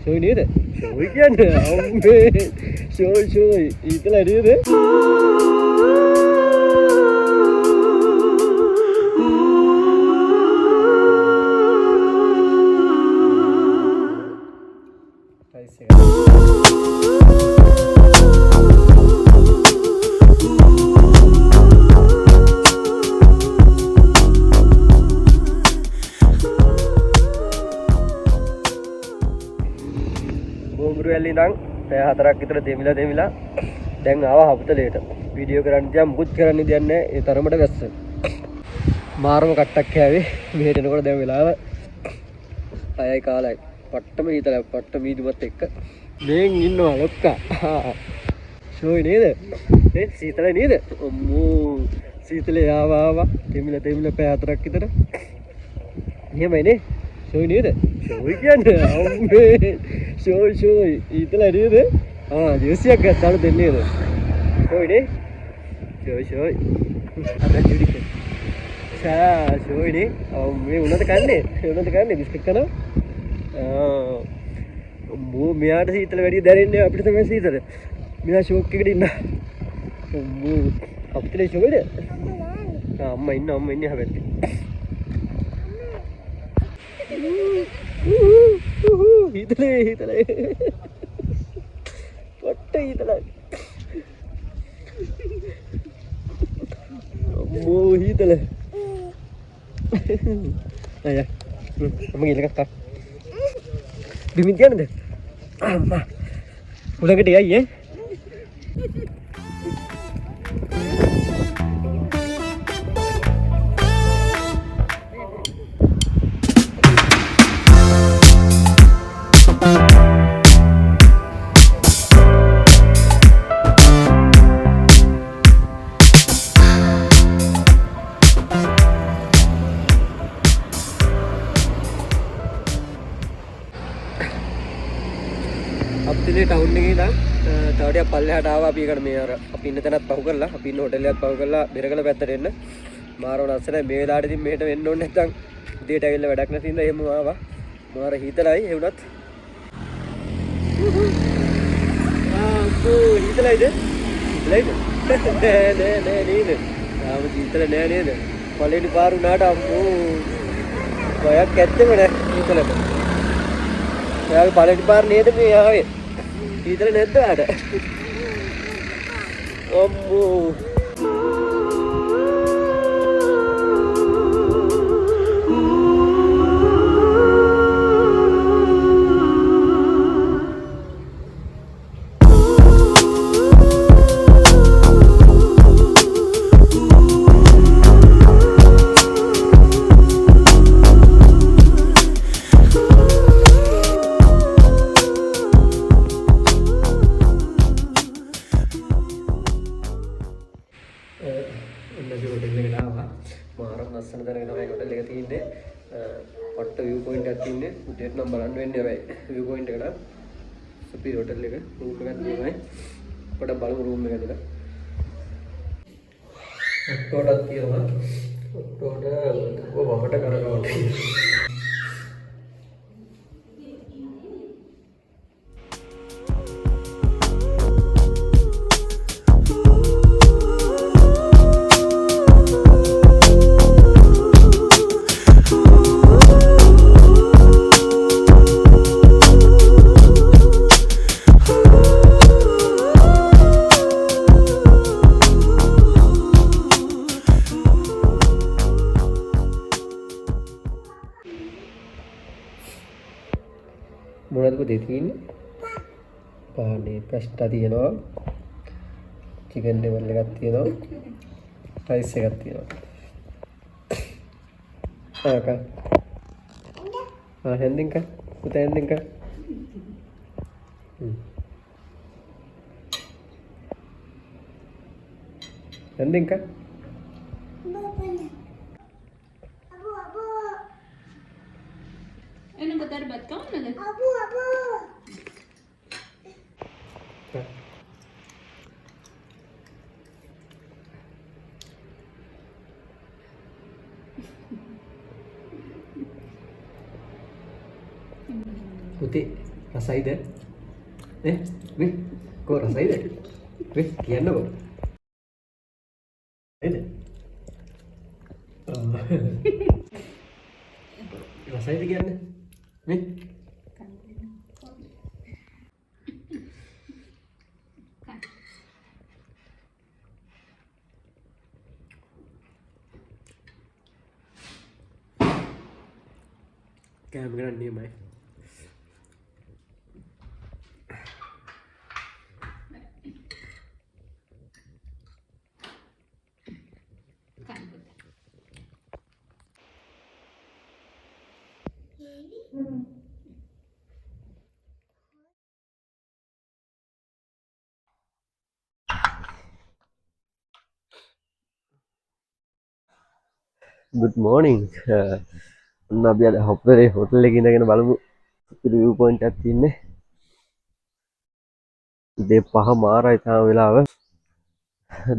ෂෝයි නේද? ෂෝයි කියන්නේ අම්මේ ෂෝයි ඊතල නේද? බෝගුරුවැල්ලේ ඉඳන් පැය 4ක් විතර දෙමිලා දැන් ආවා හපුතලේට වීඩියෝ කරන්න තියා මුකුත් කරන්න දෙයක් නැහැ ඒ තරමට වැස්ස මාරම කට්ටක් කෑවේ මෙහෙට එනකොට දැන් වෙලාව 6යි කාලයි පට්ටම හිතලා පට්ට මීදුමත් එක්ක මේන් ඉන්නවා ලොක්කා ෂෝයි නේද ඒ සීතලයි නේද අම්මෝ සීතලේ ආවා දෙමිලා පැය 4ක් විතර එහෙමයි නේ ෂෝයි නේද ෂෝයි කියන්නේ අම්මේ ෂෝයි ඊතල නේද ජර්සියක් ගත්තාලු දෙන්නේ නේද ෂෝයි නේ ෂෝයි අද ජුඩික ෂෝයි නේ මේ උනත කන්නේ බිස්කට් කනවා අම්මෝ මෙයාට සීතල වැඩි දැනෙන්නේ අපිට තමයි සීතල මෙයා ෂෝක් එකට ඉන්න අම්මෝ අපිට ෂෝයිද අම්මා ඉන්නේ හැබැයි හිතලේ පොට්ට හිතලයි අම්මෝ හිතල අය අම්ම ගිහලා කක්කා බිමින් තියන්නද අම්මා උලකට යයි අපිට ටවුන් එකේ ඉඳන් තවටියක් පල්ලෙහාට ආවා අපි එකට මේ අර අපි ඉන්න තැනත් පහු කරලා අපි ඉන්න හොටෙල් එකත් පහු කරලා බෙරගල පැත්තට එන්න මාරව ලස්සනයි මේ වෙලාවට ඉතින් මෙහෙට වෙන්න ඕනේ නැත්නම් උදේට ඇවිල්ලා වැඩක් නැති ඉඳලා එහෙම ආවා මාර හිතලයි ඒ වුණත් හිතලයිද නෑ නේද ආව හිතල නෑ නේද පළවෙනි පාර උනාට අම්මෝ බයක් ඇත්තෙම නෑ හිතලට ඔයාගේ පළවෙනි පාර නේද මේ ආවේ හිතල නැද්ද ආට අම්මෝ මාරම් ලස්සන තැනක තමයි හොටෙල් එක තියෙන්නේ. පට්ට view point එකක් තියෙන්නේ. උදේට නම් බලන්න වෙන්නේ හැබැයි view point එකට. සුපිරි හොටෙල් එක. රූම් එකක් තියෙනවායි. අපිට බලමු රූම් එක ඇතුළේ. ඔක්කොටත් තියෙනවා. ඔක්කොට වමට කරකවන්න. මොනවද පුතේ තියෙන්නේ? පානේ පැස්ටා තියෙනවා. චිකන් ඩෙවල් එකක් තියෙනවා. රයිස් එකක් තියෙනවා. හැන්දින් කා. පුතේ හැන්දින් කා. හැන්දින් කා. Ano ba tarbat ka? Abu. Putih. රසයිද? මේ කො රසයිද? මේ කියන්නකෝ. නේද? රසයිද කියන්නේ? මේ කෑම ගන්න නියමයි. Good morning. අපි අද හොප්පරේ හොටල් එකේ ඉඳගෙන බලමු view point එකක් තියෙන්නේ. ඉතින් 5 මාරයි තාම වෙලාව.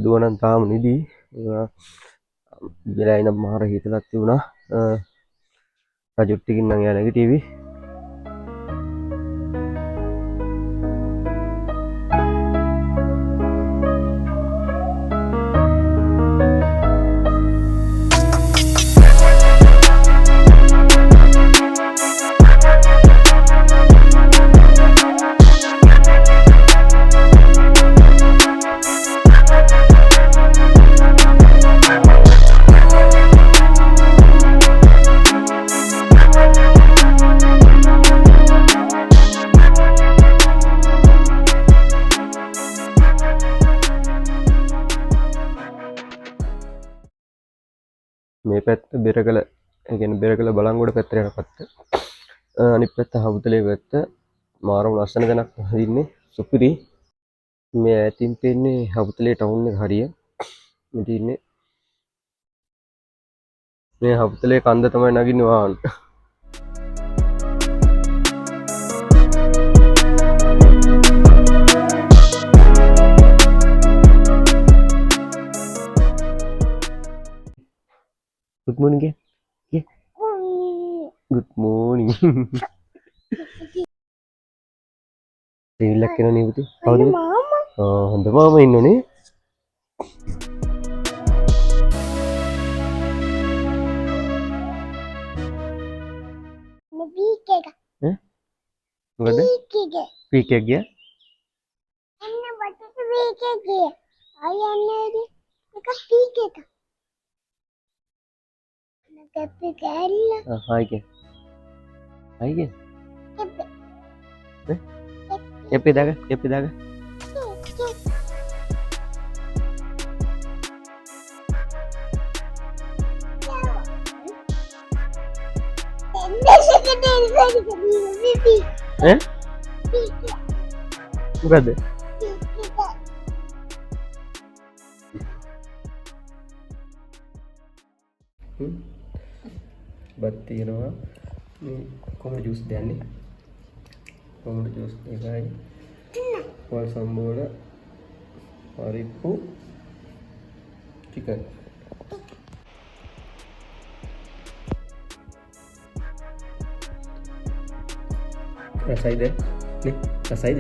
දුවනම් තාම නිදි. ඉතලා ඉන්න මාර හිතලක් තිබුණා. රජුත් ටිකින් නම් යා නැගිටිවි. මේ පැත්ත බෙරකල ඒ කියන්නේ බෙරකල බලංගොඩ පැත්තට යන පැත්ත. අනිත් පැත්ත හවුතලේ පැත්ත. මාරම ලස්සන තැනක් ඉන්නේ සුපිරි. මේ ඈතින් පේන්නේ හවුතලේ ටවුන් එක හරිය. මෙතන ඉන්නේ මේ හවුතලේ කන්ද තමයි නගින්නේ වාහන. Good morning, yeah. Yeah. Good morning. Relax නේ පුතේ. කවුද? හොඳ මාමා ඉන්නෝනේ. පීක් එක. මොකද? පීක් එක ගියා. අන්න බටට පීක් එක ගියා. අයන්නේ එක පීක් එක. කැප්පි කැල්ල. හායි කිය. හායි කිය. එපේ දාග. මොකද? බත් තියෙනවා. මේ කොහොමද ජූස් දෙන්නේ? කොහොමද ජූස් එකයි. වල් සම්බෝල පරිප්පු චිකන්. රසයිද? නේ රසයිද?